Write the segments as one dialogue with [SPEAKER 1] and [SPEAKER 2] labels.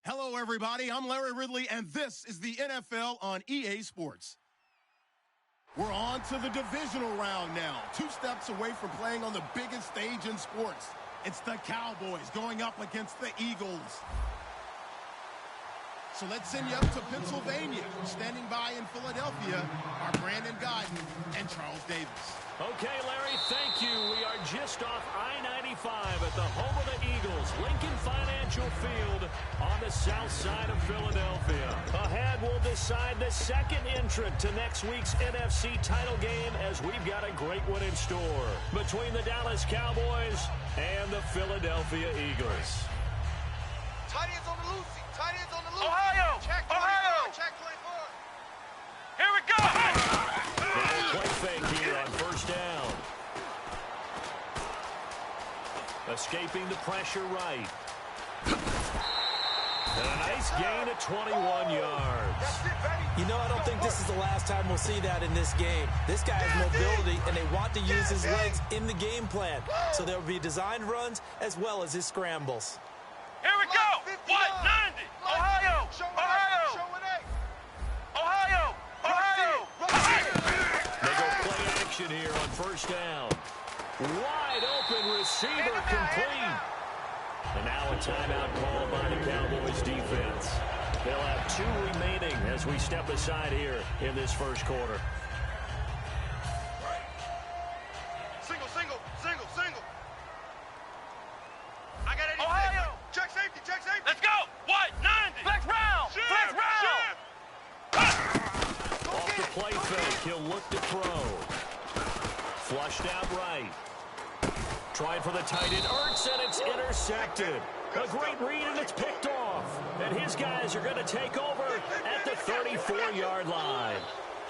[SPEAKER 1] Hello, everybody. I'm Larry Ridley, and this is the NFL on EA Sports. We're on to the divisional round now. 2 steps away from playing on the biggest stage in sports. It's the Cowboys going up against the Eagles. So let's send you up to Pennsylvania. Standing by in Philadelphia are Brandon Gaudin and Charles Davis.
[SPEAKER 2] Okay, Larry, thank you. We are just off I-95 at the home of the Eagles, Lincoln Financial Field on the south side of Philadelphia. Ahead, we'll decide the second entrant to next week's NFC title game as we've got a great one in store between the Dallas Cowboys and the Philadelphia Eagles.
[SPEAKER 3] Tight ends on the loosey. Tight ends on the loosey.
[SPEAKER 4] Ohio!
[SPEAKER 3] Check 24.
[SPEAKER 4] Ohio!
[SPEAKER 3] Check 24.
[SPEAKER 4] Here we go!
[SPEAKER 2] Double play fake here on first down. Escaping the pressure right. And a nice gain of 21 yards.
[SPEAKER 5] You know, I don't think this is the last time we'll see that in this game. This guy has mobility, and they want to use his legs in the game plan. So there will be designed runs as well as his scrambles.
[SPEAKER 4] Here we go! 190! Ohio! Ohio! Ohio! Ohio!
[SPEAKER 2] They go play action here on first down. Wide open receiver complete. And now a timeout called by the Cowboys defense. They'll have 2 remaining as we step aside here in this first quarter.
[SPEAKER 3] Single, single, single, single. I got 86.
[SPEAKER 4] Ohio!
[SPEAKER 3] Check safety, check safety.
[SPEAKER 4] Let's go! 190! Flex round! Flex round!
[SPEAKER 2] Off the play fake, he'll look to throw. Flushed out right. Tried for the tight end, Ertz, and it's intercepted. A great read, and it's picked off. And his guys are going to take over at the 34-yard line.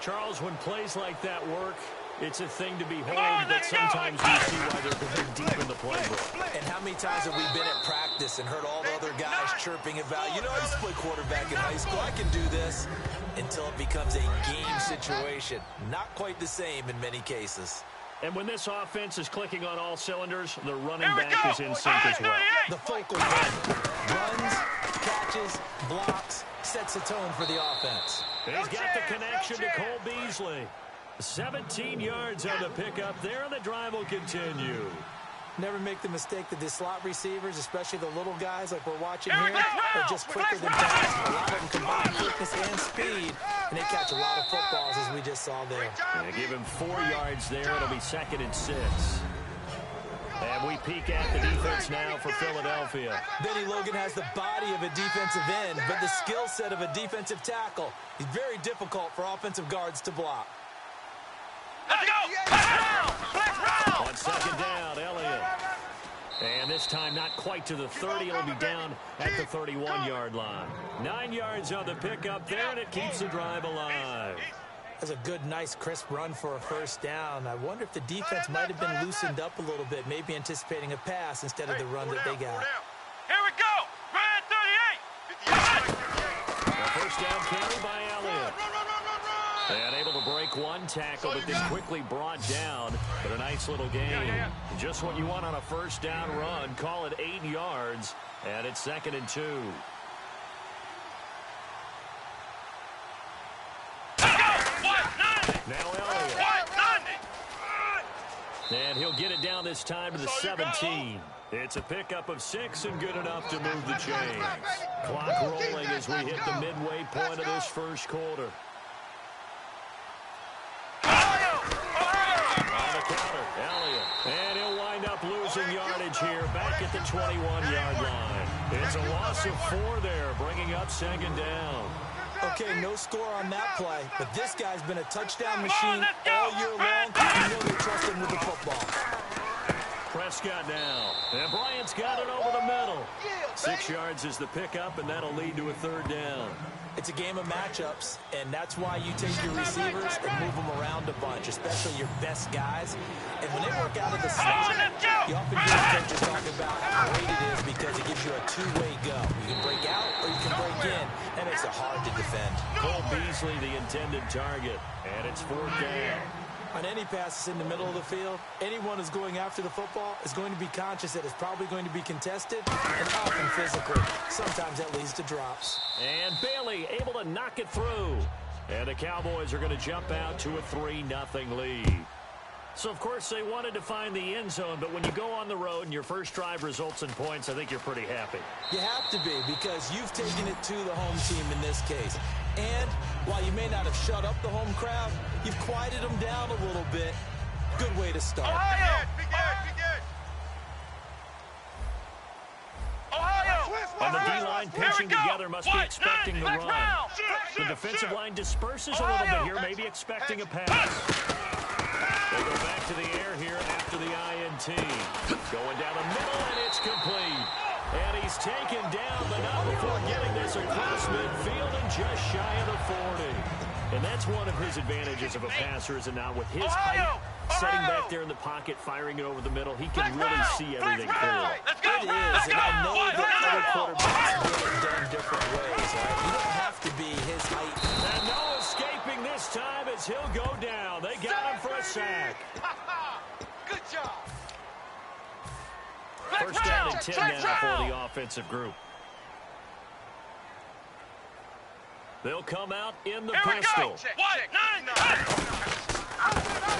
[SPEAKER 2] Charles, when plays like that work, it's a thing to behold, but sometimes we see why they're going deep in the playbook.
[SPEAKER 5] And how many times have we been at practice and heard all the other guys chirping about, you know, I used to play quarterback in high school, I can do this, until it becomes a game situation. Not quite the same in many cases.
[SPEAKER 2] And when this offense is clicking on all cylinders, the running back is in sync as well.
[SPEAKER 5] The focal point. Runs, catches, blocks, sets the tone for the offense.
[SPEAKER 2] He's got the connection to Cole Beasley. 17 yards on the pickup there, and the drive will continue.
[SPEAKER 5] Never make the mistake that the slot receivers, especially the little guys like we're watching here, are just quicker than fast. A lot of them combine quickness and speed, and they catch a lot of footballs, as we just saw there.
[SPEAKER 2] And give him 4 yards there. It'll be 2nd and 6. And we peek at the defense now for Philadelphia.
[SPEAKER 5] Benny Logan has the body of a defensive end, but the skill set of a defensive tackle. He's very difficult for offensive guards to block.
[SPEAKER 4] Let's go! Flex round! Flex round!
[SPEAKER 2] On 2nd down, Elliott. And this time not quite to the 30. It'll be down at the 31-yard line. 9 yards on the pickup there, and it keeps the drive alive.
[SPEAKER 5] That's a good, nice, crisp run for a first down. I wonder if the defense might have been loosened up a little bit, maybe anticipating a pass instead of the run that they got.
[SPEAKER 4] Here we go! Grand 38!
[SPEAKER 2] A first down carry by Elliott. And able to break one tackle, but then quickly brought down. But a nice little gain. Just what you want on a first down run. Call it 8 yards. And it's 2nd and 2. Now Elliott. And he'll get it down this time to the 17. It's a pickup of 6 and good enough to move the chains. Clock rolling as we hit the midway point of this first quarter. Elliott. And he'll wind up losing yardage here back at the 21-yard line. It's a loss of 4 there, bringing up 2nd down.
[SPEAKER 5] Okay, no score on that play, but this guy's been a touchdown machine all year long. You know they trust him with the football.
[SPEAKER 2] Prescott now. And Bryant's got it over the middle. 6 yards is the pickup, and that'll lead to a 3rd down.
[SPEAKER 5] It's a game of matchups, and that's why you take your receivers and move them around a bunch, especially your best guys. And when they work out of the slot, you often hear coaches talk about how great it is because it gives you a two-way go. You can break out or you can break in. That makes it hard to defend.
[SPEAKER 2] Cole Beasley, the intended target, and it's 4th down.
[SPEAKER 5] On any passes in the middle of the field, anyone who's going after the football is going to be conscious that it's probably going to be contested and often physical. Sometimes that leads to drops.
[SPEAKER 2] And Bailey able to knock it through. And the Cowboys are going to jump out to a 3-0 lead. So, of course, they wanted to find the end zone, but when you go on the road and your first drive results in points, I think you're pretty happy.
[SPEAKER 5] You have to be, because you've taken it to the home team in this case. And while you may not have shut up the home crowd, you've quieted them down a little bit. Good way to start.
[SPEAKER 3] Ohio! Be good, be good. Ohio!
[SPEAKER 2] On the D-line, pinching together, must be expecting the run. The defensive line disperses a little bit here, maybe expecting a pass. They go back to the air here after the INT. Going down the middle, and it's complete. And he's taken down, but not before getting this across midfield and just shy of the 40. And that's one of his advantages of a passer, is it not? With his height, setting back there in the pocket, firing it over the middle, he can really see everything clearly.
[SPEAKER 5] It is, and I know that other quarterbacks get it done different ways, right? You don't have to be his height.
[SPEAKER 2] And no escaping this time as he'll go down. They got him for a sack.
[SPEAKER 3] Good job.
[SPEAKER 2] First down and 10 now for the offensive group. They'll come out in the pistol.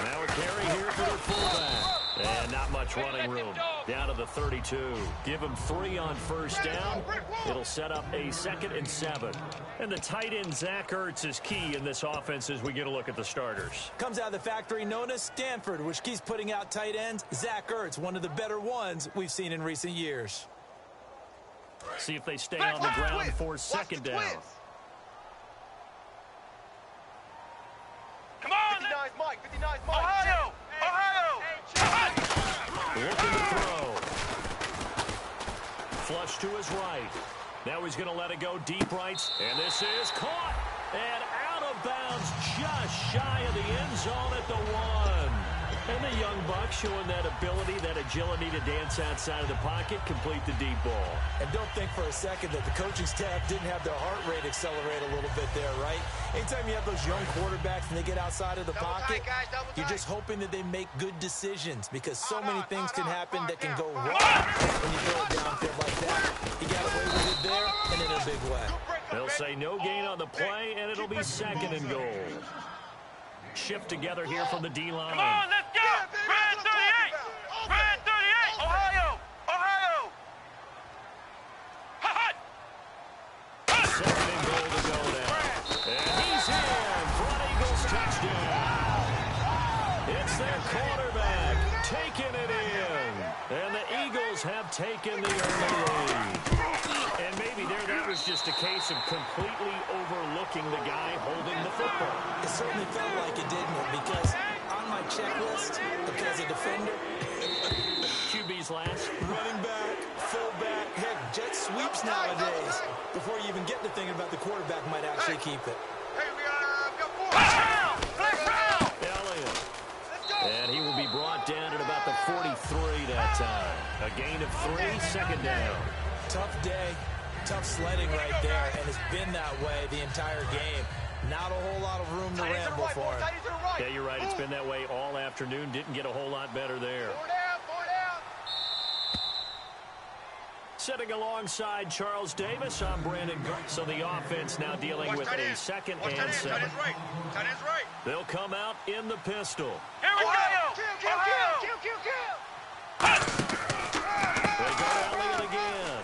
[SPEAKER 2] Now a carry here for their fullback. And not much running room. Down to the 32. Give him 3 on first down. It'll set up a 2nd and 7. And the tight end, Zach Ertz, is key in this offense as we get a look at the starters.
[SPEAKER 5] Comes out of the factory known as Stanford, which keeps putting out tight ends. Zach Ertz, one of the better ones we've seen in recent years.
[SPEAKER 2] See if they stay on the ground for 2nd down.
[SPEAKER 3] Come on! 59's Mike, 59's Mike. Ohio! Ohio!
[SPEAKER 2] Looking to throw. Flush to his right. Now he's going to let it go deep right. And this is caught. And out of bounds just shy of the end zone at the 1. And the young buck showing that ability, that agility to dance outside of the pocket, complete the deep ball.
[SPEAKER 5] And don't think for a second that the coaching staff didn't have their heart rate accelerate a little bit there, right? Anytime you have those young quarterbacks and they get outside of the pocket, you're just hoping that they make good decisions, because so many things can happen that can go wrong when you throw it downfield like that. He got away with it there and in a big way.
[SPEAKER 2] They'll say no gain on the play, and it'll be 2nd and goal. Shift together here from the D-line.
[SPEAKER 4] Come on, let's go! Red 38! Red 38! Ohio! Ohio! Hot!
[SPEAKER 2] 2nd and goal to go now. And he's in for an Eagles touchdown. It's their quarterback taking it in. And the Eagles have taken the early lead. And maybe that was just a case of completely overlooking the guy holding the football.
[SPEAKER 5] It certainly felt like it, didn't it? Because on my checklist, as a defender,
[SPEAKER 2] QB's last.
[SPEAKER 5] running back, fullback, heck, jet sweeps nowadays. Before you even get to thinking about the quarterback might actually keep it.
[SPEAKER 3] Hey, we got 4.
[SPEAKER 2] Elliott. And he will be brought down at about the 43 that time. A gain of 3, 2nd down.
[SPEAKER 5] Tough day, tough sledding right there, and it's been that way the entire game. Not a whole lot of room to ramble for him.
[SPEAKER 2] Yeah, you're right. It's been that way all afternoon. Didn't get a whole lot better there.
[SPEAKER 3] 4 down.
[SPEAKER 2] Sitting alongside Charles Davis, I'm Brandon Garrett. So the offense now dealing with a 2nd and 7.
[SPEAKER 3] Tight end's right.
[SPEAKER 2] They'll come out in the pistol.
[SPEAKER 4] Here we
[SPEAKER 3] Ohio!
[SPEAKER 4] go!
[SPEAKER 2] They go Elliott again.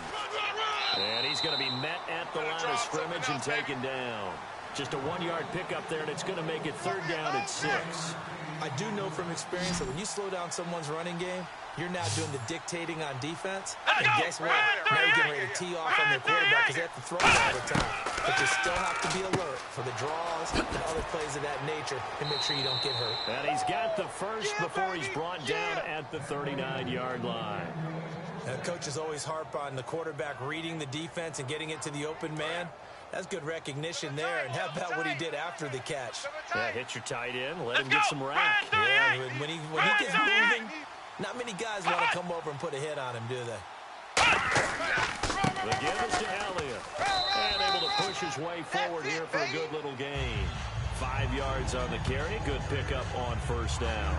[SPEAKER 2] And he's going to be met at the line of scrimmage and taken down. Just a 1-yard pickup there, and it's going to make it 3rd down at 6.
[SPEAKER 5] I do know from experience that when you slow down someone's running game, you're now doing the dictating on defense. And guess what? Now you're getting ready to tee off on their quarterback because they have to throw it all the time. But you still have to be alert for the draws and other plays of that nature and make sure you don't get hurt.
[SPEAKER 2] And he's got the first before he's brought down at the 39-yard line.
[SPEAKER 5] Now, coaches always harp on the quarterback reading the defense and getting it to the open man. That's good recognition there. And how about what he did after the catch?
[SPEAKER 2] Yeah, hit your tight end, let him get some rack.
[SPEAKER 5] Yeah, when he gets moving, not many guys want to come over and put a hit on him, do they?
[SPEAKER 2] The give is to Elliott. And able to push his way forward here for a good little gain. 5 yards on the carry. Good pickup on first down.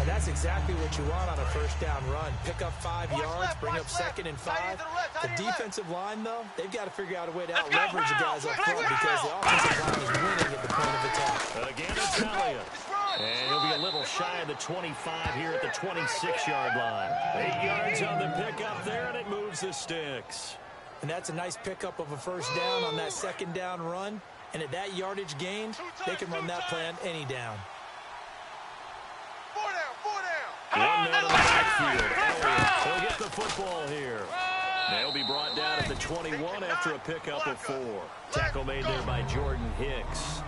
[SPEAKER 5] And that's exactly what you want on a first down run. Pick up 5 yards, bring up 2nd and 5. The defensive line, though, they've got to figure out a way to out-leverage the guys up front because the offensive line is winning at the point of attack.
[SPEAKER 2] Again, it's Elliott. And he'll be a little shy of the 25 here at the 26-yard line. 8 yards on the pickup there, and it moves the sticks.
[SPEAKER 5] And that's a nice pickup of a first down on that 2nd down run. And at that yardage gained, they can run that play on any down.
[SPEAKER 3] 4 down.
[SPEAKER 2] 1 man in the backfield. Elliott will get the football here. They'll be brought down at the 21 after a pickup of 4. Tackle made there by Jordan Hicks.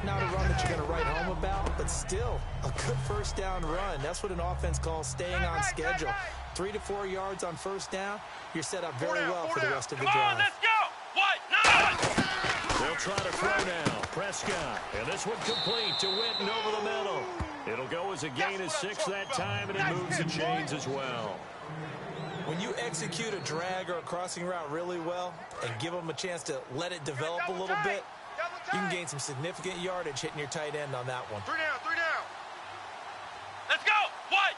[SPEAKER 5] Not a run that you're going to write home about, but still a good first down run. That's what an offense calls staying on schedule. 3 to 4 yards on first down, you're set up very well for the rest of the drive.
[SPEAKER 4] Let's go. What? Nice.
[SPEAKER 2] They'll try to throw now. Prescott. And this one complete to Witten over the middle. It'll go as a gain of 6 that time, and it moves the chains as well.
[SPEAKER 5] When you execute a drag or a crossing route really well and give them a chance to let it develop a little bit, you can gain some significant yardage hitting your tight end on that one.
[SPEAKER 3] 3 down, 3 down.
[SPEAKER 4] Let's go. What?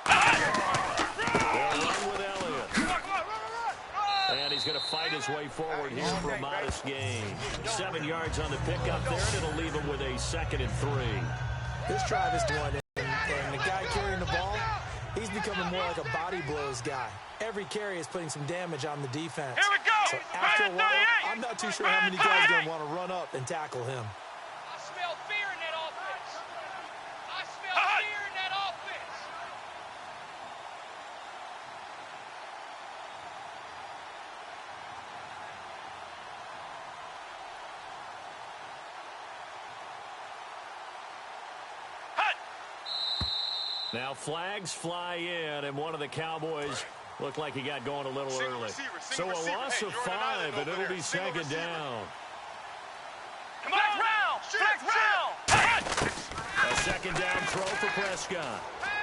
[SPEAKER 2] They'll run with Elliott. And he's going to fight his way forward here for a modest gain. 7 yards on the pickup there, and it'll leave him with a 2nd and 3.
[SPEAKER 5] This drive is one, and the guy carrying the ball, he's becoming more like a body blows guy. Every carry is putting some damage on the defense.
[SPEAKER 4] Here we go.
[SPEAKER 5] So after a while, I'm not too sure how many guys are going to want to run up and tackle him.
[SPEAKER 6] I smell fear in that offense. I smell fear in that offense.
[SPEAKER 2] Now flags fly in, and one of the Cowboys looked like he got going a little early. So a loss of 5, and it'll be 2nd down.
[SPEAKER 4] Come on, round. Flag round.
[SPEAKER 2] A 2nd down throw for Prescott.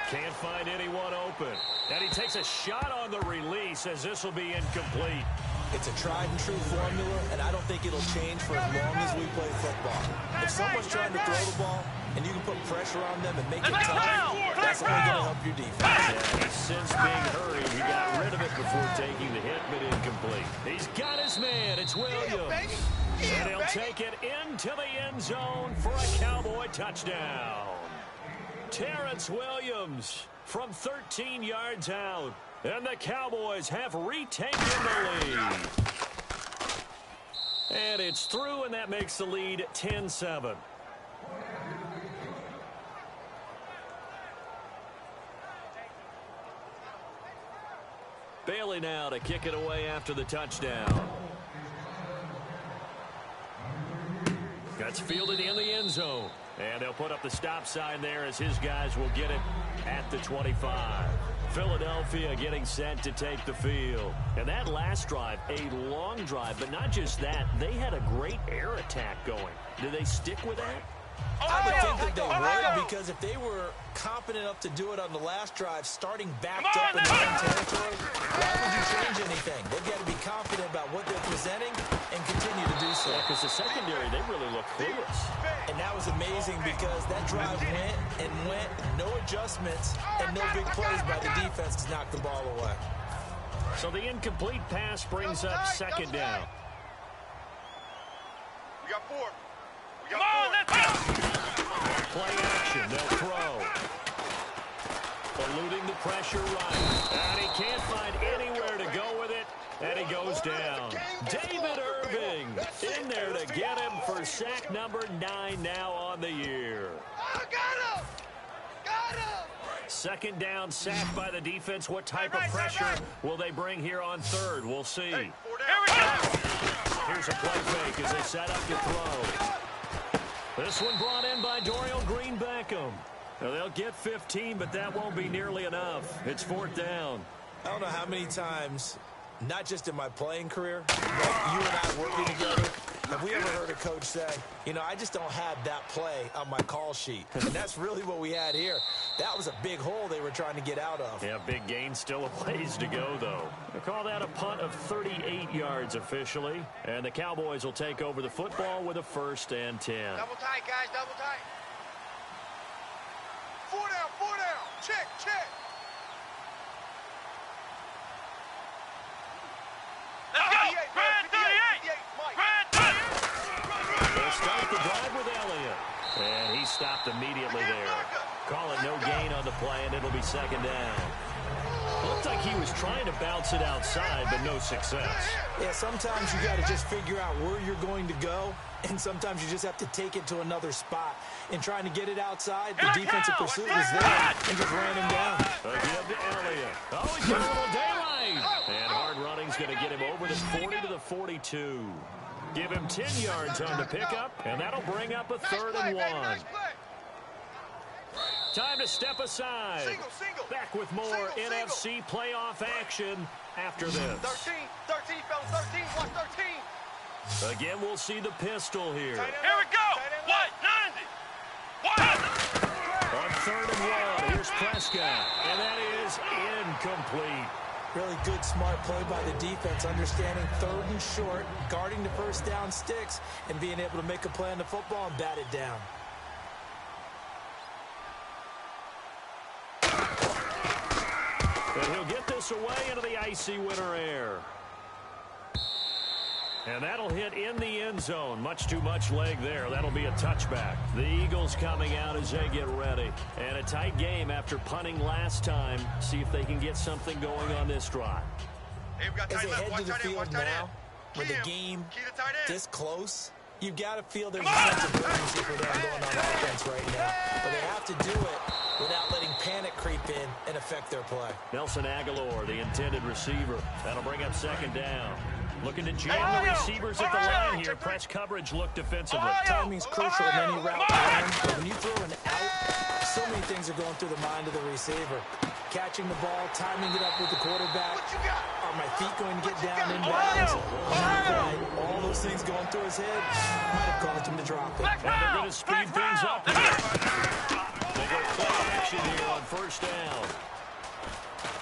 [SPEAKER 2] Can't find anyone open. And he takes a shot on the release as this will be incomplete.
[SPEAKER 5] It's a tried-and-true formula, and I don't think it'll change for as long as we play football. If someone's trying to throw the ball and you can put pressure on them and make it tough, that's only going to help your defense.
[SPEAKER 2] Yeah, since being hurried, he got rid of it before taking the hit, but incomplete. He's got his man. It's Williams. And he'll take it into the end zone for a Cowboy touchdown. Terrence Williams from 13 yards out. And the Cowboys have retaken the lead. And it's through, and that makes the lead 10-7. Bailey now to kick it away after the touchdown. That's fielded in the end zone. And they'll put up the stop sign there as his guys will get it at the 25. Philadelphia getting set to take the field. And that last drive, a long drive, but not just that. They had a great air attack going. Do they stick with that?
[SPEAKER 5] I would think that they would, because if they were confident enough to do it on the last drive, starting backed up in their own territory, why would you change anything? They've got to be confident about what they're presenting and continue to do so.
[SPEAKER 2] Because the secondary, they really look clueless.
[SPEAKER 5] And that was amazing because that drive went and went, no adjustments, and no big plays by the defense to knock the ball away.
[SPEAKER 2] So the incomplete pass brings up 2nd down.
[SPEAKER 3] We got 4.
[SPEAKER 4] Come on, let's go.
[SPEAKER 2] Play action, they'll throw. Eluding the pressure right. And he can't find anywhere to go with it. And he goes down. David Irving in there to get him for sack number 9 now on the year.
[SPEAKER 3] Oh, got him! Got him!
[SPEAKER 2] 2nd down, sack by the defense. What type of pressure will they bring here on 3rd? We'll see.
[SPEAKER 3] Hey, 4 down.
[SPEAKER 4] Here we go.
[SPEAKER 2] Here's a play fake as they set up to throw. This one brought in by Dorial Green-Beckham. Now they'll get 15, but that won't be nearly enough. It's 4th down.
[SPEAKER 5] I don't know how many times Not just in my playing career, but you and I working together. Have we ever heard a coach say, you know, I just don't have that play on my call sheet? And that's really what we had here. That was a big hole they were trying to get out of.
[SPEAKER 2] Yeah, big gain, still a ways to go, though. They call that a punt of 38 yards officially. And the Cowboys will take over the football with a 1st and 10.
[SPEAKER 3] Double tight, guys, double tight. 4 down. Check.
[SPEAKER 4] Let's go. Grand 38. Grand 38.
[SPEAKER 2] They'll start the drive with Elliott. And he stopped immediately there. Call it no gain on the play, and it'll be 2nd down. Looked like he was trying to bounce it outside, but no success.
[SPEAKER 5] Yeah, sometimes you got to just figure out where you're going to go, and sometimes you just have to take it to another spot. In trying to get it outside, the defensive pursuit was there and just ran him down.
[SPEAKER 2] Again to Elliott. Oh, he's got a little daylight. And hard running's going to get him over the 40 to the 42. Give him 10 yards on the pickup, and that'll bring up a 3rd and 1. Time to step aside.
[SPEAKER 3] Single.
[SPEAKER 2] Back with more NFC playoff action after this.
[SPEAKER 3] 13, fellas, 13. Watch 13.
[SPEAKER 2] Again, we'll see the pistol here.
[SPEAKER 4] Here we go. What? 90. What?
[SPEAKER 2] On 3rd and 1, here's Prescott, and that is incomplete.
[SPEAKER 5] Really good, smart play by the defense, understanding 3rd and short, guarding the 1st down sticks, and being able to make a play on the football and bat it down.
[SPEAKER 2] And he'll get this away into the icy winter air. And that'll hit in the end zone. Much too much leg there. That'll be a touchback. The Eagles coming out as they get ready. And a tight game after punting last time. See if they can get something going on this drive.
[SPEAKER 3] Hey, we got
[SPEAKER 5] As
[SPEAKER 3] tight
[SPEAKER 5] they
[SPEAKER 3] left.
[SPEAKER 5] head
[SPEAKER 3] Watch
[SPEAKER 5] to the
[SPEAKER 3] tight end.
[SPEAKER 5] field
[SPEAKER 3] Watch tight
[SPEAKER 5] now,
[SPEAKER 3] end.
[SPEAKER 5] with the game
[SPEAKER 3] Key to tight end.
[SPEAKER 5] this close, you've got to feel there's a sense of urgency for them going on offense right now. But they have to do it without letting panic creep in and affect their play.
[SPEAKER 2] Nelson Aguilar, the intended receiver. That'll bring up 2nd down. Looking to jam the receivers at the line here. Press coverage look defensively.
[SPEAKER 5] Timing's crucial in any route run, but when you throw an out, so many things are going through the mind of the receiver. Catching the ball, timing it up with the quarterback. Are my feet going to get down in bounds? All those things going through his head might have caused him to drop it.
[SPEAKER 2] And they're going to speed things up here. They go play action here on 1st down.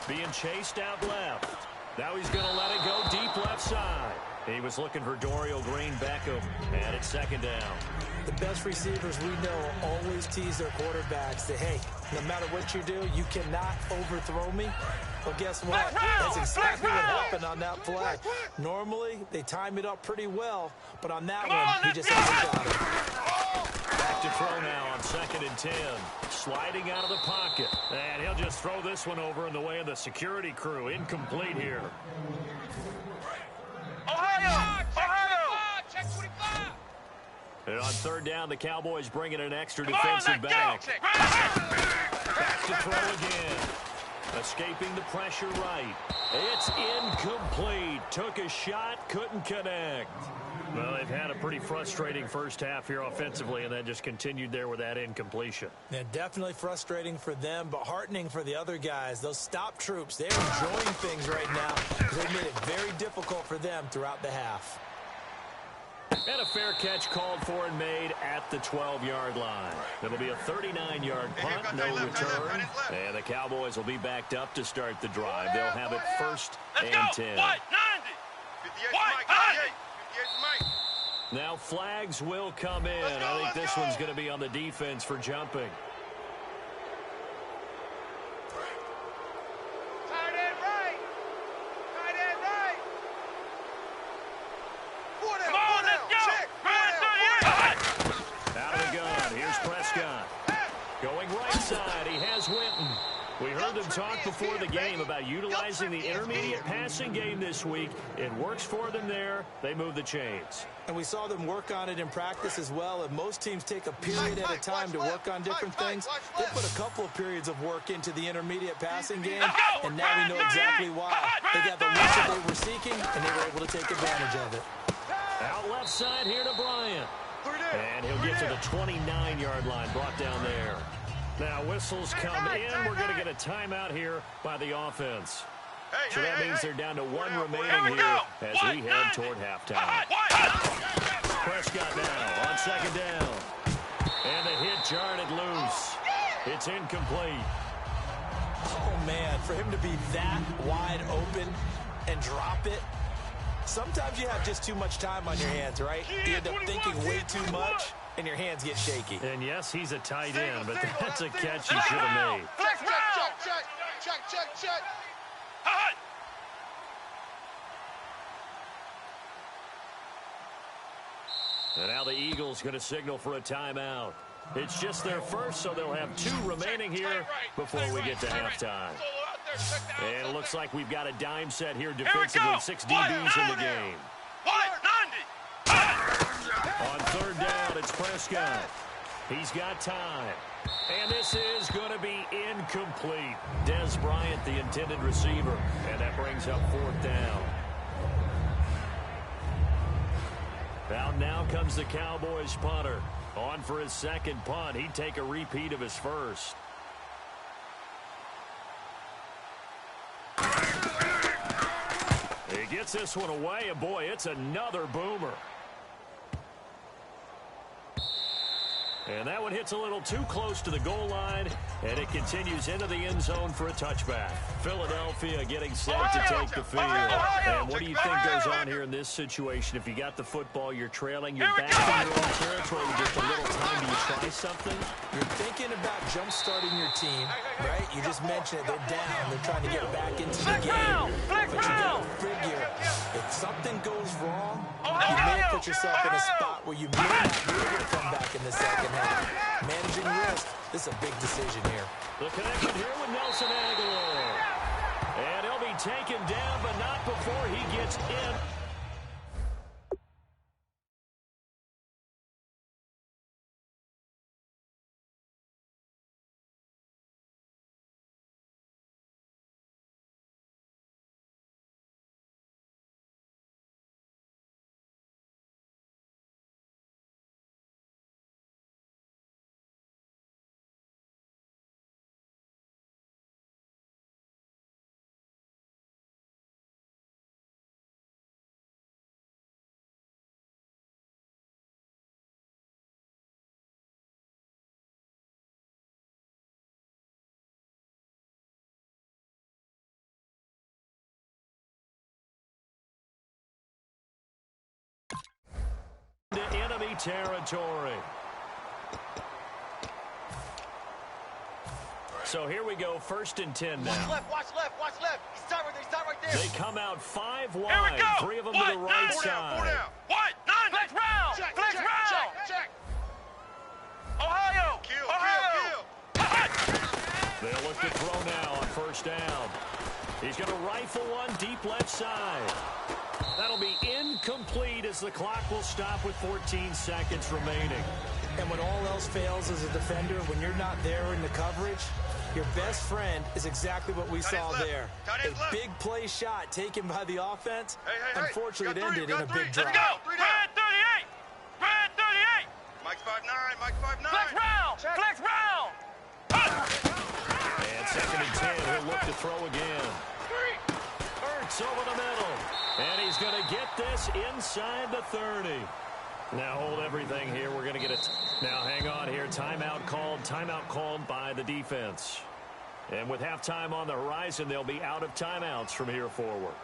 [SPEAKER 2] Being chased out left. Now he's going to let it go deep left side. He was looking for Dorial Green-Beckham, and it's 2nd down.
[SPEAKER 5] The best receivers we know always tease their quarterbacks that, hey, no matter what you do, you cannot overthrow me. Well, guess what? That's exactly what happened on that play. Normally, they time it up pretty well, but on that one, he just hasn't got it.
[SPEAKER 2] Back to throw now on 2nd and 10. Sliding out of the pocket. And he'll just throw this one over in the way of the security crew. Incomplete here.
[SPEAKER 4] Ohio.
[SPEAKER 6] Check 25.
[SPEAKER 2] And on 3rd down, the Cowboys bringing an extra defensive back. Back to throw again. Escaping the pressure right. It's incomplete. Took a shot, couldn't connect. Well, they've had a pretty frustrating first half here offensively, and then just continued there with that incompletion.
[SPEAKER 5] Yeah, definitely frustrating for them, but heartening for the other guys. Those stop troops, they're enjoying things right now. They've made it very difficult for them throughout the half.
[SPEAKER 2] And a fair catch called for and made at the 12-yard line. It'll be a 39-yard punt, no return. And the Cowboys will be backed up to start the drive. They'll have it 1st and 10.
[SPEAKER 4] What? 90.
[SPEAKER 3] 58
[SPEAKER 4] What?
[SPEAKER 3] Mike. 58 Mike.
[SPEAKER 2] Now flags will come in. I think this one's going to be on the defense for jumping.
[SPEAKER 3] Tight end right. Tight end right. 4 down.
[SPEAKER 4] Come on, let's go.
[SPEAKER 3] Check.
[SPEAKER 4] Grand 38.
[SPEAKER 2] Out of the gun. Here's Prescott. Going right side. He has Winton. We heard them talk before the game about utilizing the intermediate passing game this week. It works for them there. They move the chains.
[SPEAKER 5] And we saw them work on it in practice as well. And most teams take a period at a time to work on different things. They put a couple of periods of work into the intermediate passing game, and now we know exactly why. They got the reach that they were seeking, and they were able to take advantage of it.
[SPEAKER 2] Out left side here to Bryant. And he'll get to the 29-yard line, brought down there. Now whistles come in. We're going to get a timeout here by the offense. So that means they're down to one remaining here as we head toward halftime. Prescott now on second down. And the hit jarred it loose. It's incomplete.
[SPEAKER 5] Oh, man, for him to be that wide open and drop it, sometimes you have just too much time on your hands, right? You end up thinking way too much, and your hands get shaky.
[SPEAKER 2] And, yes, he's a tight end, but that's a catch he should have made.
[SPEAKER 3] Check.
[SPEAKER 2] And now the Eagles going to signal for a timeout. It's just their first, so they'll have two remaining here before we get to halftime. And it looks like we've got a dime set here defensively. 6 DBs in the game. On third down, it's Prescott. He's got time. And this is going to be incomplete. Dez Bryant, the intended receiver. And that brings up fourth down. Out now comes the Cowboys punter. On for his second punt. He'd take a repeat of his first. He gets this one away, and boy, it's another boomer. And that one hits a little too close to the goal line, and it continues into the end zone for a touchback. Philadelphia getting set to take the field. And what do you think goes on here in this situation? If you got the football, you're trailing, you're back in your own territory with just a little time. Do you try something?
[SPEAKER 5] You're thinking about jump-starting your team, right? You just mentioned it. They're down. They're trying to get back into the game. But you got to figure, if something goes wrong, you may put yourself in a spot where you may not be able to come back in the second half. Managing risk, this is a big decision here.
[SPEAKER 2] The connection here with Nelson Aguilar. And he'll be taken down, but not before he gets in. Enemy territory. So here we go, 1st and 10 now.
[SPEAKER 3] Watch left. He's tied right there.
[SPEAKER 2] They come out 5 wide, 3 of them to the right side.
[SPEAKER 4] 4 down. What? 9. Flex round. Check. Ohio. Kill.
[SPEAKER 2] They'll look to throw now on 1st down. He's going to rifle one deep left side. That'll be incomplete as the clock will stop with 14 seconds remaining.
[SPEAKER 5] And when all else fails as a defender, when you're not there in the coverage, your best friend is exactly what we saw there. A big play shot taken by the offense. Unfortunately, it ended in a big drop.
[SPEAKER 4] Let's go. Red 38.
[SPEAKER 3] Mike's 5'9".
[SPEAKER 4] Flex round.
[SPEAKER 2] And 2nd and 10, he'll look to throw again. Ertz over the middle. And he's going to get this inside the 30. Now hold everything here. We're going to get it. Now hang on here. Timeout called by the defense. And with halftime on the horizon, they'll be out of timeouts from here forward.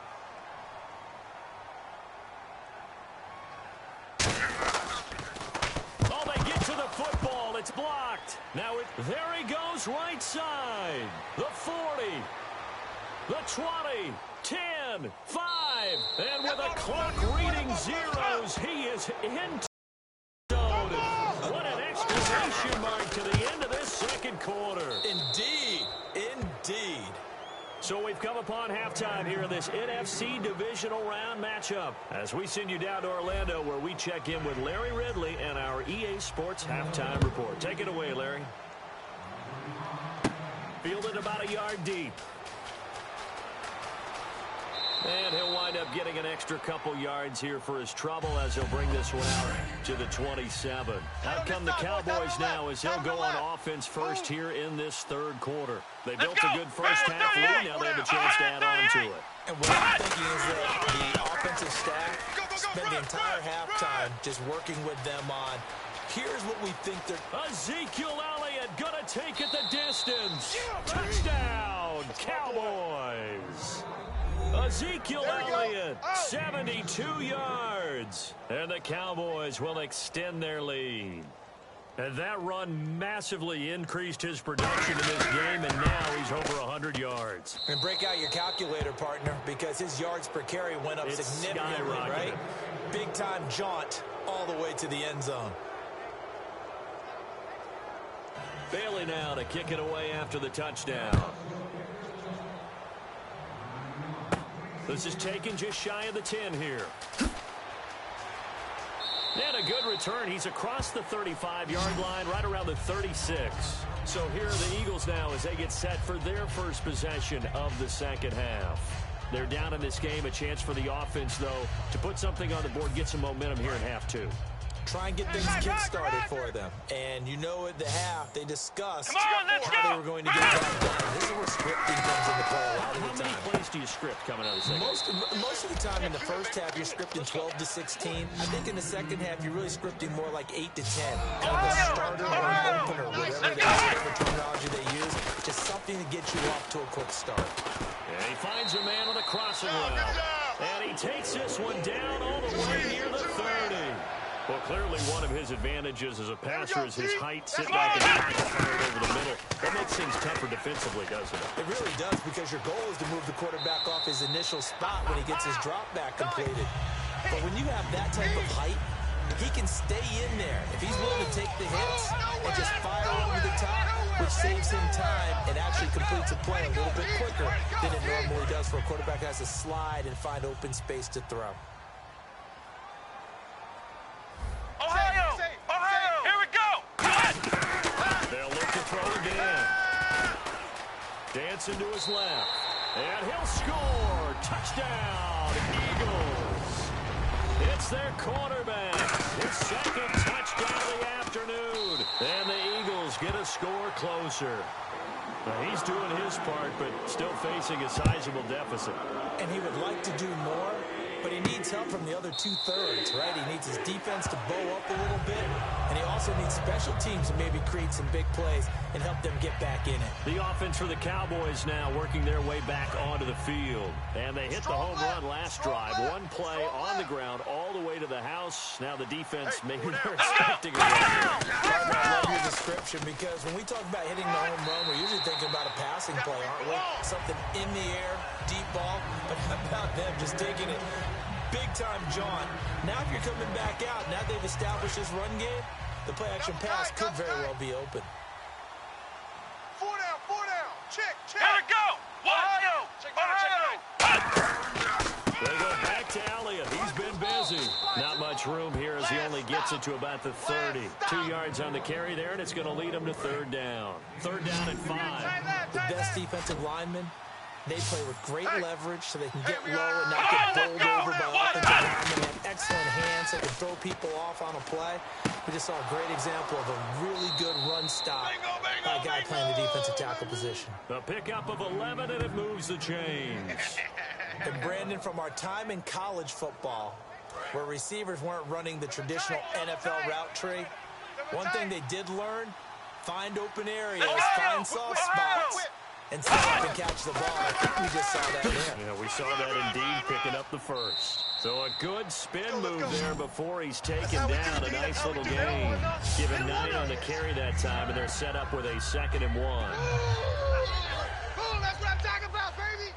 [SPEAKER 2] Oh, they get to the football. It's blocked. Now there he goes right side. The 40. The 20. 10, 5, and with a clock reading zeros, he is in zone. What an exclamation mark to the end of this second quarter.
[SPEAKER 5] Indeed.
[SPEAKER 2] So we've come upon halftime here in this NFC divisional round matchup as we send you down to Orlando where we check in with Larry Ridley and our EA Sports halftime report. Take it away, Larry. Fielded about a yard deep. And he'll wind up getting an extra couple yards here for his trouble as he'll bring this one out to the 27. Out come the Cowboys now as he'll go on offense first here in this third quarter. They built a good first half lead. Now they have a chance to add on to it.
[SPEAKER 5] And what I'm thinking is that the offensive staff spent the entire halftime just working with them on, here's what we think they're...
[SPEAKER 2] Ezekiel Elliott gonna take it the distance. Touchdown, Cowboys. Ezekiel Elliott, 72 yards. And the Cowboys will extend their lead. And that run massively increased his production in this game, and now he's over 100 yards.
[SPEAKER 5] And break out your calculator, partner, because his yards per carry went up significantly, right? Big-time jaunt all the way to the end zone.
[SPEAKER 2] Bailey now to kick it away after the touchdown. This is taken just shy of the 10 here. And a good return. He's across the 35-yard line, right around the 36. So here are the Eagles now as they get set for their first possession of the second half. They're down in this game. A chance for the offense, though, to put something on the board, get some momentum here in half two.
[SPEAKER 5] Try and get things kick-started for them. And you know at the half, they discussed how they were going to get that done. This is where scripting comes into play a lot of the time.
[SPEAKER 2] How many plays do you script coming out of the second?
[SPEAKER 5] Most of the time in the first half, you're scripting 12 to 16. I think in the second half, you're really scripting more like 8 to 10. Kind of a starter or an opener, whatever terminology they use. Just something to get you off to a quick start.
[SPEAKER 2] And he finds a man on the crossing route. And he takes this one down all the way near the 30. Well, clearly one of his advantages as a passer is his height. Sit back and fire it over the middle. That makes things tougher defensively, doesn't it?
[SPEAKER 5] It really does, because your goal is to move the quarterback off his initial spot when he gets his drop back completed. But when you have that type of height, he can stay in there. If he's willing to take the hits and just fire over the top, which saves him time and actually completes a play a little bit quicker than it normally does for a quarterback who has to slide and find open space to throw.
[SPEAKER 4] Ohio! Ohio! Here we go!
[SPEAKER 2] They'll look to throw again. Dancing to his left. And he'll score. Touchdown, Eagles. It's their quarterback. His second touchdown of the afternoon. And the Eagles get a score closer. Now, he's doing his part, but still facing a sizable deficit.
[SPEAKER 5] And he would like to do more, but he needs help from the other two-thirds, right? He needs his defense to bow up a little bit, and he also needs special teams to maybe create some big plays and help them get back in it.
[SPEAKER 2] The offense for the Cowboys now working their way back onto the field. And they hit the home run last drive. One play on the ground all the way to the house. Now the defense, maybe they're expecting a run.
[SPEAKER 5] I love your description, because when we talk about hitting the home run, we're usually thinking about a passing play, aren't we? Something in the air, deep ball, but how about them just taking it big-time jaunt. Now if you're coming back out, now they've established this run game, the play-action pass could very well be open.
[SPEAKER 3] 4 down. Check.
[SPEAKER 4] Here we go! Ohio! Ohio!
[SPEAKER 2] They go back to Elliott. He's been busy. Not much room here as he only gets it to about the 30. 2 yards on the carry there, and it's going to lead him to third down. Third down and 5.
[SPEAKER 5] The best defensive linemen, they play with great leverage so they can get low and not get bowled over by offensive linemen. They have excellent hands. They can throw people off on a play. We just saw a great example of a really good run stop by a guy playing the defensive tackle position.
[SPEAKER 2] A pickup of 11, and it moves the chains.
[SPEAKER 5] And Brandon, from our time in college football, where receivers weren't running the traditional NFL route tree, one thing they did learn, find open areas, find soft spots, and step up and catch the ball. I think we just saw that there.
[SPEAKER 2] Yeah, we saw that indeed, picking up the first. So a good spin move there before he's taken down. A nice little gain. Given 9 on the carry that time, and they're set up with a 2nd and 1.
[SPEAKER 3] Boom, that's what I'm talking about, baby.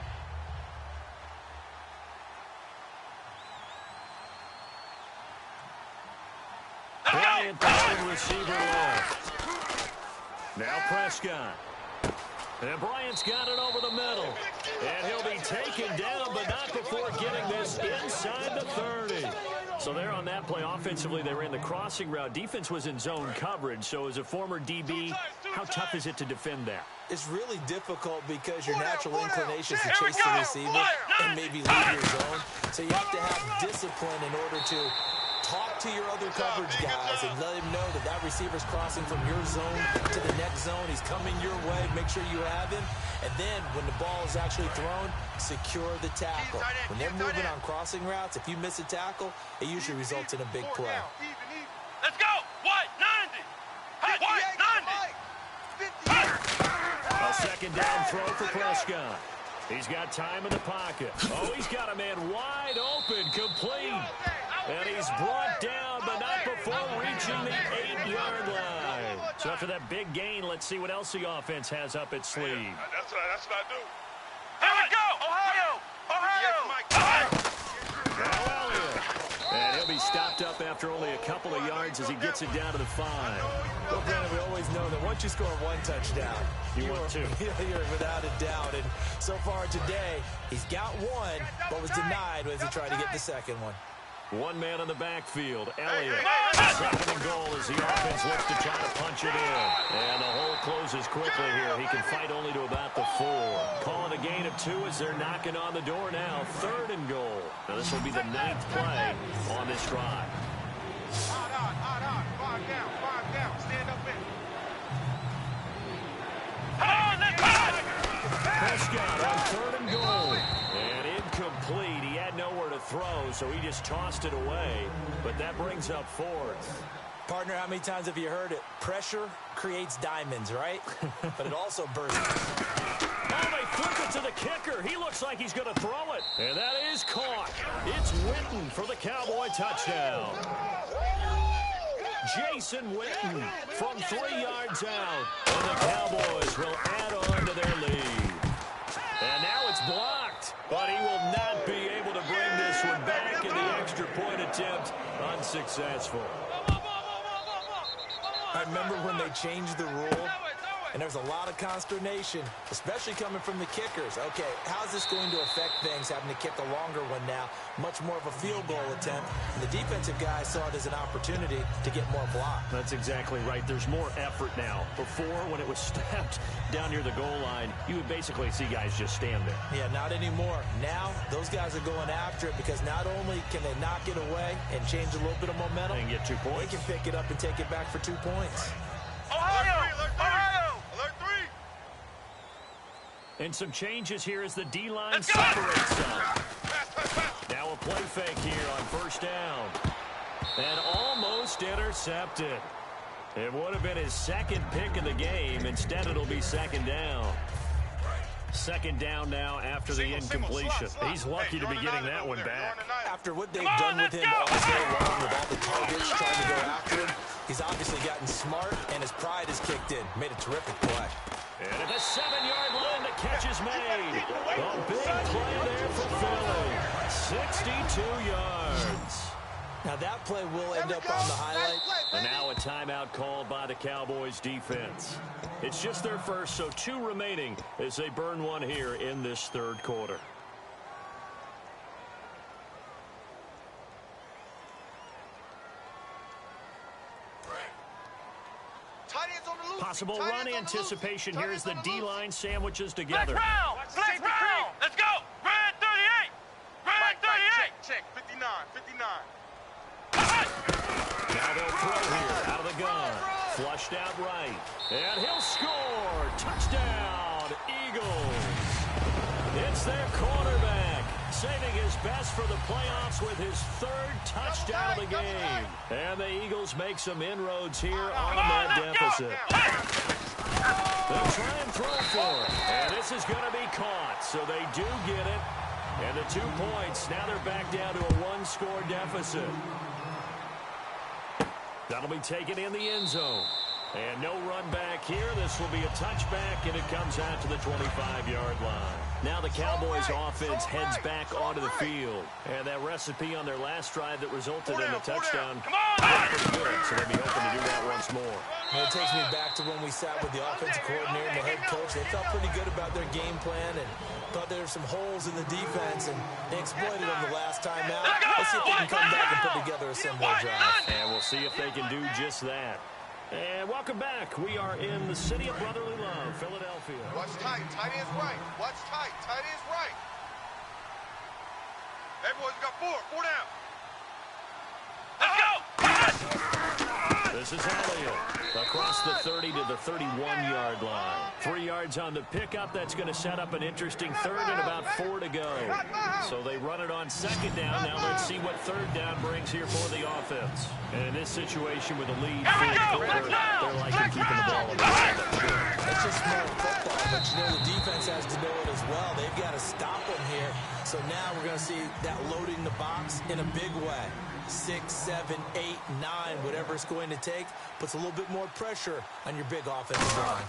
[SPEAKER 2] Bryant, the wide receiver left. Now Prescott. And Bryant's got it over the middle. And he'll be taken down, but not before getting this inside the 30. So there on that play, offensively, they ran the crossing route. Defense was in zone coverage. So as a former DB, how tough is it to defend that?
[SPEAKER 5] It's really difficult because your natural inclination is to chase the receiver and maybe leave your zone. So you have to have discipline in order to talk to your other coverage guys and let him know that that receiver's crossing from your zone to the next zone. He's coming your way. Make sure you have him. And then when the ball is actually thrown, secure the tackle. When they're moving on crossing routes, if you miss a tackle, it usually results in a big play.
[SPEAKER 4] Let's go. White, 90. Hey, White, 90.
[SPEAKER 2] A second down throw for Prescott. He's got time in the pocket. Oh, he's got a man wide open, complete. And he's brought down, but not before reaching the 8-yard line. So after that big gain, let's see what else the offense has up its sleeve.
[SPEAKER 4] That's what I do. Here we go. Ohio.
[SPEAKER 2] Now Elliott. And he'll be stopped up after only a couple of yards as he gets it down to the 5.
[SPEAKER 5] Well, Brandon, we always know that once you score one touchdown,
[SPEAKER 2] you want two.
[SPEAKER 5] You're without a doubt. And so far today, he's got one, but was denied as he tried to get the second one.
[SPEAKER 2] One man in the backfield, Elliott. Second and goal as the offense looks to try to punch it in. And the hole closes quickly here. He can fight only to about the 4. Calling a gain of 2 as they're knocking on the door now. 3rd and goal. Now this will be the 9th play on this drive.
[SPEAKER 3] Odd. 5 down. Stand up in.
[SPEAKER 2] Prescott on 3rd and goal. And incomplete. He had nowhere to throw, so he just tossed it away. But that brings up 4th.
[SPEAKER 5] Partner, how many times have you heard it? Pressure creates diamonds, right? But it also bursts.
[SPEAKER 2] Oh, they flip it to the kicker. He looks like he's going to throw it. And that is caught. It's Witten for the Cowboy touchdown. Jason Witten from 3 yards out. And the Cowboys will add on to their lead. And now it's blocked. But he will not be able to bring this one back in the extra point attempt. Unsuccessful.
[SPEAKER 5] I remember when they changed the rule, and there was a lot of consternation, especially coming from the kickers. Okay, how's this going to affect things, having to kick a longer one now? Much more of a field goal attempt. And the defensive guys saw it as an opportunity to get more block.
[SPEAKER 2] That's exactly right. There's more effort now. Before, when it was snapped down near the goal line, you would basically see guys just stand there.
[SPEAKER 5] Yeah, not anymore. Now, those guys are going after it because not only can they knock it away and change a little bit of momentum,
[SPEAKER 2] and get 2 points.
[SPEAKER 5] They can pick it up and take it back for 2 points.
[SPEAKER 4] Ohio.
[SPEAKER 3] Alert 3.
[SPEAKER 2] And some changes here as the D-line separates some. Now a play fake here on 1st down. And almost intercepted. It would have been his 2nd pick of the game. Instead, it'll be 2nd down. 2nd down now after the incompletion. He's lucky to be getting that one back.
[SPEAKER 5] After what they've done with him all day long, with all the targets trying to go after him, he's obviously gotten smart, and his pride has kicked in. Made a terrific play.
[SPEAKER 2] And at the 7-yard line, the catch is made. A big play there for Philly. 62 yards.
[SPEAKER 5] Now that play will end up on the highlight.
[SPEAKER 2] And now a timeout called by the Cowboys defense. It's just their first, so 2 remaining as they burn one here in this 3rd quarter. Possible run anticipation here as the D-line sandwiches together.
[SPEAKER 4] Flex round. Let's go. Red 38. Red 38.
[SPEAKER 3] Check. 59.
[SPEAKER 2] Now they'll throw here out of the gun. Flushed out right. And he'll score. Touchdown, Eagles. It's their quarterback, saving his best for the playoffs with his 3rd touchdown of the game. And the Eagles make some inroads here on that deficit. They'll try and throw for it. And this is going to be caught, so they do get it. And the 2 points, now they're back down to a 1-score deficit. That'll be taken in the end zone. And no run back here. This will be a touchback, and it comes out to the 25-yard line. Now the Cowboys offense heads back onto the field. And that recipe on their last drive that resulted in a touchdown was pretty good, so they'll be hoping to do that once more.
[SPEAKER 5] Well, it takes me back to when we sat with the offensive coordinator and the head coach. They felt pretty good about their game plan and thought there were some holes in the defense, and they exploited them the last time out. Let's see if they can come back and put together a similar drive.
[SPEAKER 2] And we'll see if they can do just that. And welcome back. We are in the city of brotherly love, Philadelphia.
[SPEAKER 3] Watch tight. Tight end's right. Watch tight. Tight end's right. Hey, boys, we got 4. 4 down.
[SPEAKER 4] Let's go.
[SPEAKER 2] This is Elliott across the 30 to the 31-yard line. 3 yards on the pickup. That's going to set up an interesting third and about 4 to go. So they run it on second down. Now let's see what third down brings here for the offense. And in this situation with a lead for the quarter, they're likely keeping the ball in the hand.
[SPEAKER 5] It's just smart football, but you know the defense has to know it as well. They've got to stop them here. So now we're going to see that loading the box in a big way. 6, 7, 8, 9, whatever it's going to take, puts a little bit more pressure on your big offensive line.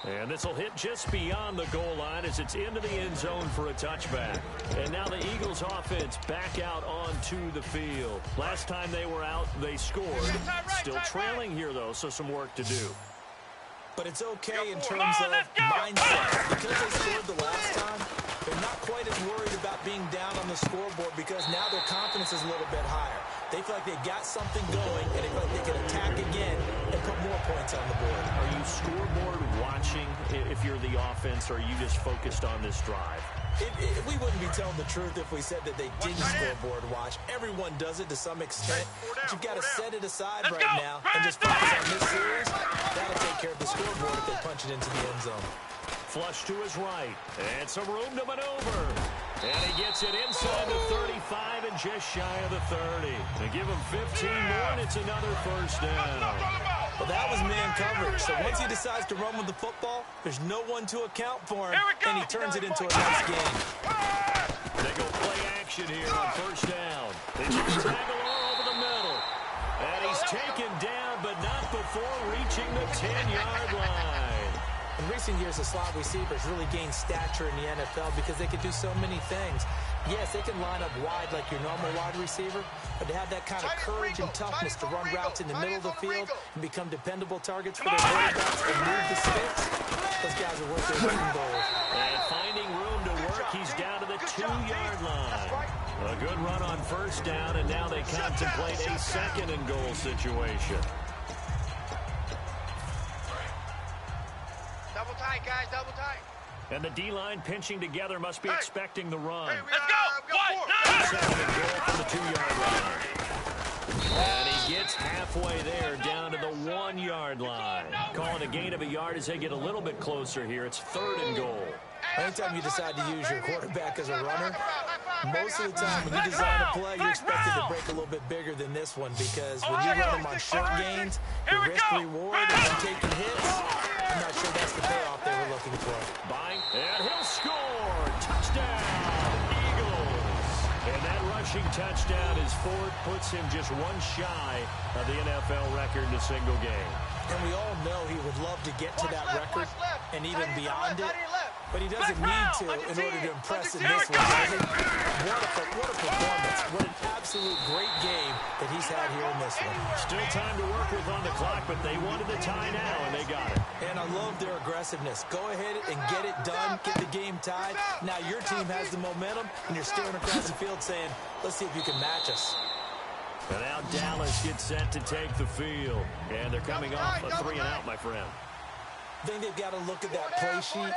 [SPEAKER 2] And this will hit just beyond the goal line as it's into the end zone for a touchback. And now the Eagles offense back out onto the field. Last time they were out, they scored. Still trailing here, though, so some work to do.
[SPEAKER 5] But it's okay in terms of mindset. Because they scored the last time, they're not quite as worried about being down on the scoreboard because now their confidence is a little bit higher. They feel like they've got something going, and they feel like they can attack again and put more points on the board.
[SPEAKER 2] Are you scoreboard watching if you're the offense, or are you just focused on this drive?
[SPEAKER 5] We wouldn't be telling the truth if we said that they didn't scoreboard watch. Everyone does it to some extent. But you've got to set it aside right now and just focus on this series. That'll take care of the scoreboard if they punch it into the end zone.
[SPEAKER 2] Flush to his right, and some room to maneuver. And he gets it inside the 35 and just shy of the 30. They give him 15 more, and it's another first down.
[SPEAKER 5] Well, that was man coverage. So once he decides to run with the football, there's no one to account for him, and he turns it into a nice game.
[SPEAKER 2] They go play action here on first down. They just tag along over the middle. And he's taken down, but not before reaching the 10-yard line.
[SPEAKER 5] In recent years, the slot receivers really gained stature in the NFL because they can do so many things. Yes, they can line up wide like your normal wide receiver, but to have that kind of courage and toughness to run routes in the middle of the field and become dependable targets for their quarterbacks and move the sticks, those guys are worth their weight in gold.
[SPEAKER 2] And finding room to work, he's down to the 2-yard line. A good run on first down, and now they contemplate a second and goal situation.
[SPEAKER 3] Double tight, guys, double tight.
[SPEAKER 2] And the D-line pinching together must be expecting the run.
[SPEAKER 3] Hey,
[SPEAKER 4] Let's go. What?
[SPEAKER 2] Second and goal from the 2-yard line. And he gets halfway there, down to the 1-yard line. Calling a gain of a yard as they get a little bit closer here. It's third and goal.
[SPEAKER 5] Anytime you decide to use your quarterback as a runner, most of the time when you design a play, you're expected to break a little bit bigger than this one because when you run them on short gains, the risk-reward of them taking hits, I'm not sure that's the payoff they were looking for.
[SPEAKER 2] Bang, and he'll score! Touchdown, Eagles! And that rushing touchdown is fourth, puts him just one shy of the NFL record in a single game.
[SPEAKER 5] And we all know he would love to get to that record and even beyond it, but he doesn't need to in order to impress in this one, does he? What a performance. What an absolute great game that he's had here in this one.
[SPEAKER 2] Still time to work with on the clock, but they wanted the tie now, and they got it.
[SPEAKER 5] And I love their aggressiveness. Go ahead and get it done, get the game tied. Now your team has the momentum, and you're staring across the field saying, let's see if you can match us.
[SPEAKER 2] And now Dallas gets set to take the field. And they're coming off a 3-and-out, my friend.
[SPEAKER 5] I think they've got to look at that play sheet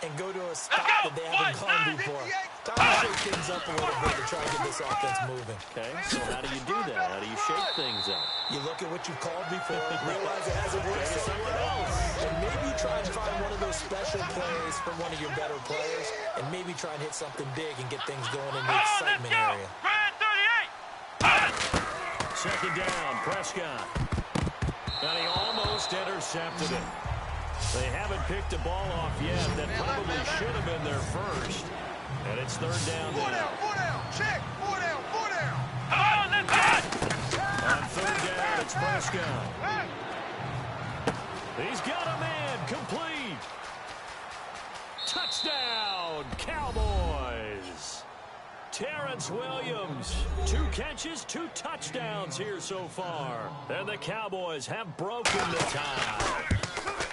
[SPEAKER 5] and go to a spot that they haven't gone before. Time to shake things up a little bit to try and get this offense moving.
[SPEAKER 2] Okay, so how do you do that? How do you shake things up?
[SPEAKER 5] You look at what you've called before, realize it hasn't worked somewhere else, and maybe try and find one of those special plays from one of your better players, and maybe try and hit something big and get things going in the excitement area.
[SPEAKER 2] Second down, Prescott. And he almost intercepted it. They haven't picked a ball off yet. That probably should have been their first. And it's third down now.
[SPEAKER 3] 4 down, check, 4 down, 4 down.
[SPEAKER 2] On third down, it's Prescott. He's got a man, complete. Touchdown, Cowboys. Terrence Williams, 2 catches, 2 touchdowns here so far. And the Cowboys have broken the tie.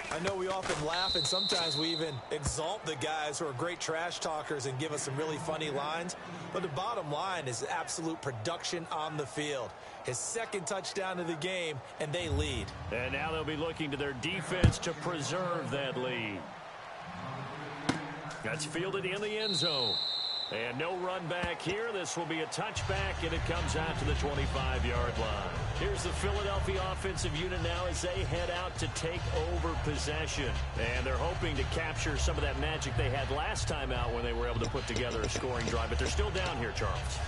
[SPEAKER 5] I know we often laugh, and sometimes we even exalt the guys who are great trash talkers and give us some really funny lines. But the bottom line is absolute production on the field. His second touchdown of the game, and they lead.
[SPEAKER 2] And now they'll be looking to their defense to preserve that lead. That's fielded in the end zone. And no run back here. This will be a touchback, and it comes out to the 25-yard line. Here's the Philadelphia offensive unit now as they head out to take over possession. And they're hoping to capture some of that magic they had last time out when they were able to put together a scoring drive. But they're still down here, Charles.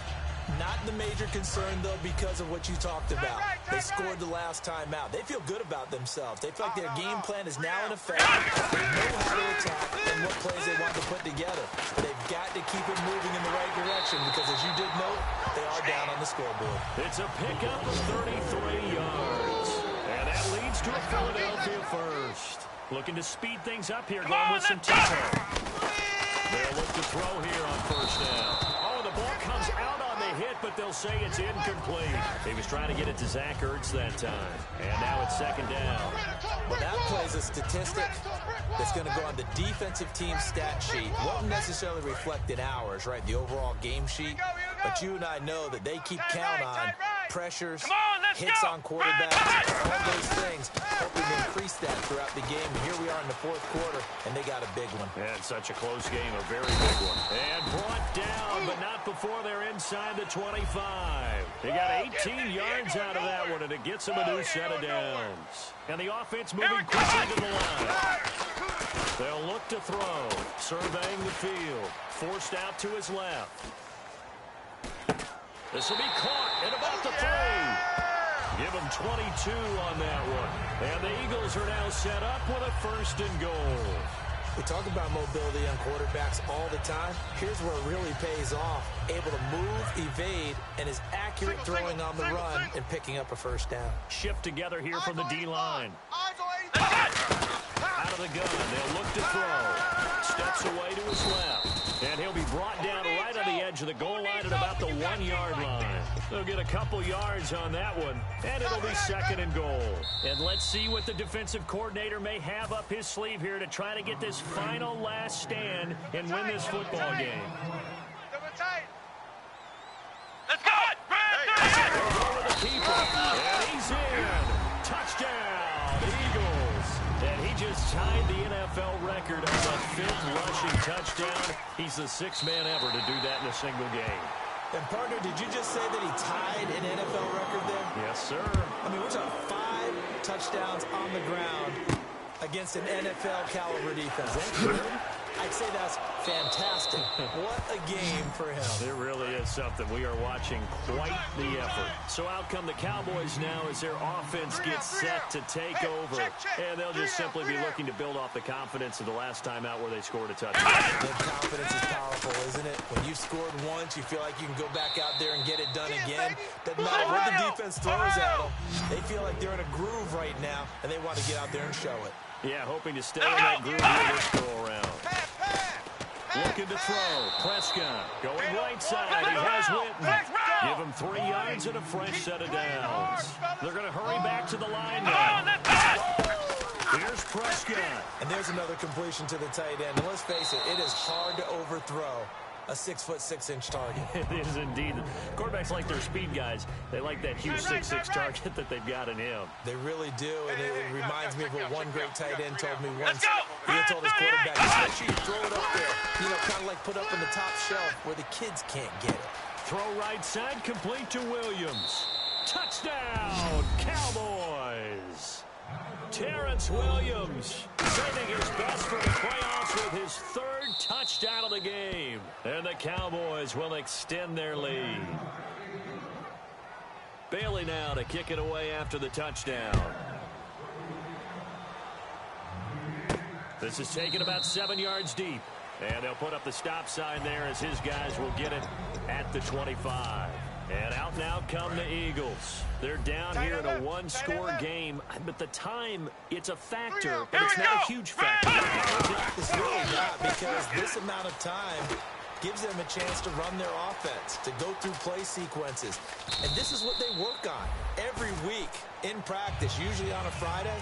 [SPEAKER 5] Not the major concern, though, because of what you talked about. They scored the last time out. They feel good about themselves. They feel like their game plan is now in effect. They know how to attack and what plays they want to put together. They've got to keep it moving in the right direction because, as you did note, they are down on the scoreboard.
[SPEAKER 2] It's a pickup of 33 yards. And that leads to a Philadelphia first. Looking to speed things up here, going with some tempo. They'll look to throw here on first down. Oh, the ball comes out on the hit, but they'll say it's incomplete. He was trying to get it to Zach Ertz that time. And now it's second down.
[SPEAKER 5] Well, that plays a statistic that's going to go on the defensive team stat sheet. Won't necessarily reflect in ours, right, the overall game sheet. But you and I know that they keep count on pressures, hits on quarterbacks, all those things, hoping to increase that throughout the game. And here we are in the fourth quarter, and they got a big one.
[SPEAKER 2] And such a close game, a very big one. And brought down, but not before they're inside the 25. They got 18 yards out of that one, and it gets them a new set of downs. And the offense moving quickly to the line. They'll look to throw, surveying the field, forced out to his left. This will be caught at about the 3. Give them 22 on that one. And the Eagles are now set up with a first and goal.
[SPEAKER 5] We talk about mobility on quarterbacks all the time. Here's where it really pays off. Able to move, evade, and is accurate throwing on the run and picking up a first down.
[SPEAKER 2] Shift together here from the D-line. Out of the gun, they'll look to throw. Steps away to his left. And he'll be brought down right on the edge of the goal line at about the 1-yard line. They'll get a couple yards on that one, and it'll be second and goal. And let's see what the defensive coordinator may have up his sleeve here to try to get this final last stand and win this football game.
[SPEAKER 4] Let's go!
[SPEAKER 2] Over the keeper, and he's in. Touchdown, Eagles. And he just tied the NFL record on the 5th rushing touchdown. He's the 6th man ever to do that in a single game.
[SPEAKER 5] And, partner, did you just say that he tied an NFL record there?
[SPEAKER 2] Yes, sir.
[SPEAKER 5] I mean, we're talking 5 touchdowns on the ground against an NFL-caliber defense. I'd say that's fantastic. What a game for him.
[SPEAKER 2] It really is something. We are watching quite the effort. So out come the Cowboys now as their offense gets set to take over. And they'll just simply be looking to build off the confidence of the last time out where they scored a touchdown.
[SPEAKER 5] That confidence is powerful, isn't it? When you've scored once, you feel like you can go back out there and get it done again. Doesn't matter what the defense throws at them. They feel like they're in a groove right now, and they want to get out there and show it.
[SPEAKER 2] Yeah, hoping to stay in that groove here this go-around. Looking to throw. Prescott going right side. He has Whitten. Give him 3 yards and a fresh set of downs. They're going to hurry back to the line now. Here's Prescott.
[SPEAKER 5] And there's another completion to the tight end. And let's face it, it is hard to overthrow a 6'6" target.
[SPEAKER 2] It is indeed. Quarterbacks like their speed guys. They like that huge 6'6" target that they've got in him.
[SPEAKER 5] They really do, and it reminds me of what one great tight end told me once. He had told his quarterback, just make sure you throw it up there, you know, kind of like put up on the top shelf where the kids can't get it.
[SPEAKER 2] Throw right side, complete to Williams. Touchdown, Cowboys! Terrence Williams saving his best for the playoffs with his 3rd touchdown of the game. And the Cowboys will extend their lead. Bailey now to kick it away after the touchdown. This is taken about 7 yards deep. And they'll put up the stop sign there as his guys will get it at the 25. And out now come the Eagles. They're down here in a 1-score game, but the time, it's a factor, but it's not a huge factor.
[SPEAKER 5] It's really not, because this amount of time gives them a chance to run their offense, to go through play sequences. And this is what they work on every week in practice, usually on a Friday.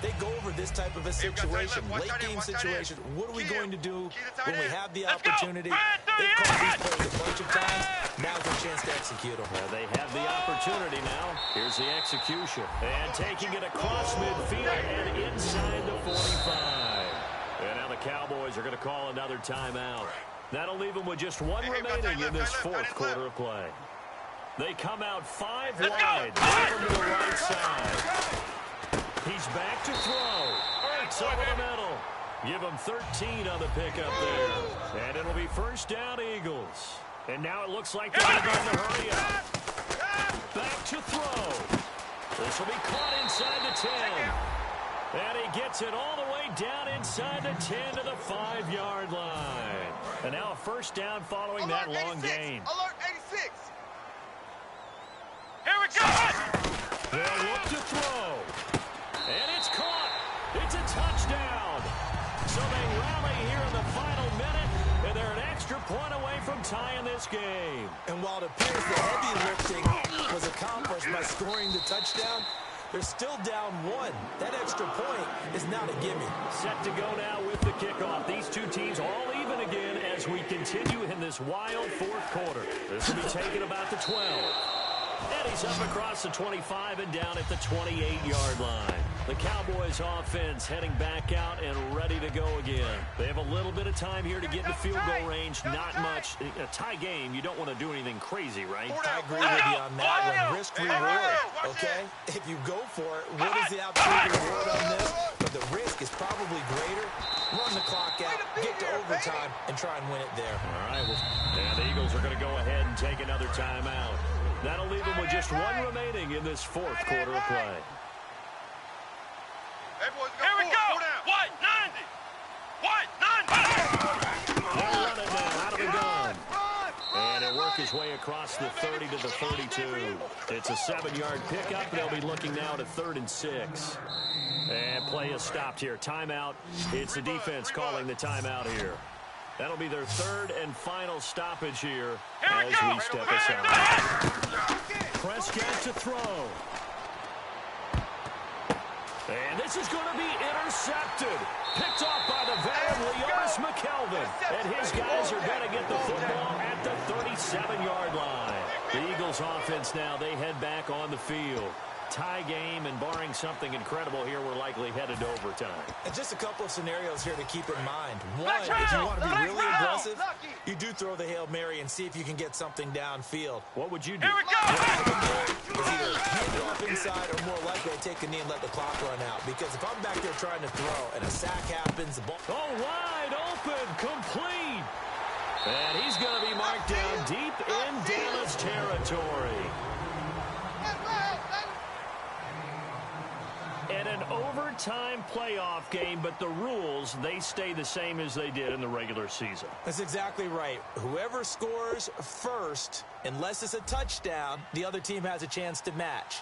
[SPEAKER 5] They go over this type of a situation, late-game situation. What are we going to do when we have the opportunity? They've called these plays a bunch of times. Now's their chance to execute them.
[SPEAKER 2] Well, they have the opportunity now. Here's the execution. And taking it across midfield and inside the 45. And now the Cowboys are going to call another timeout. That'll leave them with just one remaining in this fourth quarter of play. They come out 5 wide. Over to the right side. He's back to throw. Ertz over the middle. Give him 13 on the pickup there. And it'll be first down, Eagles. And now it looks like they're going to hurry up. Back to throw. This will be caught inside the 10. And he gets it all the way down inside the 10 to the 5-yard line. And now a first down following that long gain.
[SPEAKER 3] Alert 86.
[SPEAKER 4] Here we go.
[SPEAKER 2] They'll look to throw. And it's caught. It's a touchdown. So they rally here in the final minute, and they're an extra point away from tying this game.
[SPEAKER 5] And while it appears the heavy lifting was accomplished by scoring the touchdown, they're still down 1. That extra point is not a gimme.
[SPEAKER 2] Set to go now with the kickoff. These two teams all even again as we continue in this wild fourth quarter. This will be taken about the 12. And he's up across the 25 and down at the 28-yard line. The Cowboys offense heading back out and ready to go again. They have a little bit of time here to get in the field goal range. Not much. A tie game, you don't want to do anything crazy, right?
[SPEAKER 5] I agree with you on that one. Risk reward, okay? If you go for it, what is the absolute reward on this? But the risk is probably greater. Run the clock out, get to overtime, and try and win it there.
[SPEAKER 2] All right, well, and the Eagles are going to go ahead and take another timeout. That'll leave them with just one remaining in this fourth quarter of play.
[SPEAKER 4] Here we go. White 90. White 90.
[SPEAKER 2] They'll run it now out of the gun. And it'll work his way across the 30 to the 32. It's a 7-yard pickup. They'll be looking now to 3rd and 6. And play is stopped here. Timeout. It's the defense calling the timeout here. That'll be their 3rd and final stoppage here as we step aside. Prescott to throw. And this is going to be intercepted. Picked off by the veteran Leonis McKelvin. And his guys are going to get the football at the 37-yard line. The Eagles offense now, they head back on the field. Tie game, and barring something incredible here, we're likely headed to overtime.
[SPEAKER 5] And just a couple of scenarios here to keep in mind. One, if you want to be really aggressive, you do throw the Hail Mary and see if you can get something downfield.
[SPEAKER 2] What would you do?
[SPEAKER 4] Here we go.
[SPEAKER 5] What I can do is either hand it off inside or more likely I take a knee and let the clock run out. Because if I'm back there trying to throw and a sack happens, the ball...
[SPEAKER 2] Oh, wide open, complete. And he's going to be marked down deep in Dallas territory. And an overtime playoff game, but the rules, they stay the same as they did in the regular season.
[SPEAKER 5] That's exactly right. Whoever scores first, unless it's a touchdown, the other team has a chance to match.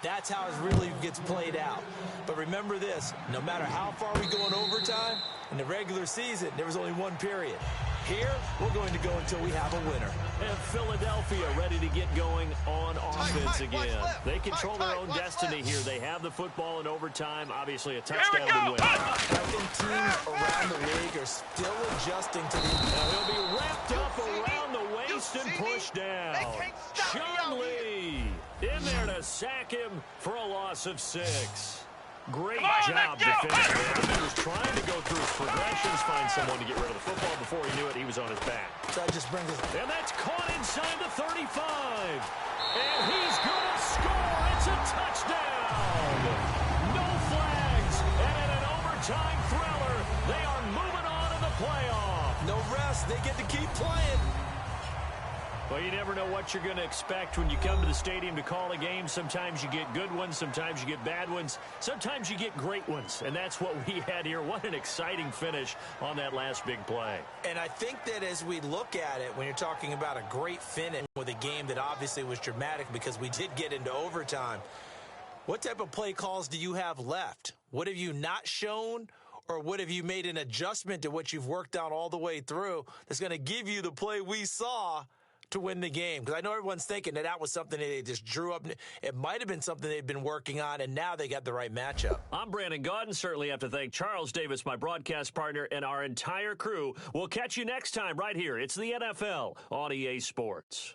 [SPEAKER 5] That's how it really gets played out. But remember this, no matter how far we go in overtime, in the regular season, there was only one period. Here, we're going to go until we have a winner.
[SPEAKER 2] And Philadelphia ready to get going on offense again. They control their own destiny here. They have the football in overtime. Obviously, a touchdown to win.
[SPEAKER 5] I think teams around the league are still adjusting to the...
[SPEAKER 2] Now he'll be wrapped up around the waist and pushed down. Sean Lee in there to sack him for a loss of 6. Great job defensively. He was trying to go through his progressions, find someone to get rid of the football. Before he knew it, he was on his back.
[SPEAKER 5] So that just brings us...
[SPEAKER 2] And that's caught inside the 35. And he's going to score. It's a touchdown. No flags. And in an overtime thriller, they are moving on in the playoff.
[SPEAKER 5] No rest. They get to keep playing.
[SPEAKER 2] Well, you never know what you're going to expect when you come to the stadium to call a game. Sometimes you get good ones. Sometimes you get bad ones. Sometimes you get great ones. And that's what we had here. What an exciting finish on that last big play.
[SPEAKER 5] And I think that as we look at it, when you're talking about a great finish with a game that obviously was dramatic because we did get into overtime, what type of play calls do you have left? What have you not shown? Or what have you made an adjustment to what you've worked on all the way through that's going to give you the play we saw to win the game? Because I know everyone's thinking that was something that they just drew up. It might have been something they've been working on, and now they got the right matchup.
[SPEAKER 2] I'm Brandon Gaudin. Certainly have to thank Charles Davis, my broadcast partner, and our entire crew. We'll catch you next time right here. It's the NFL on EA Sports.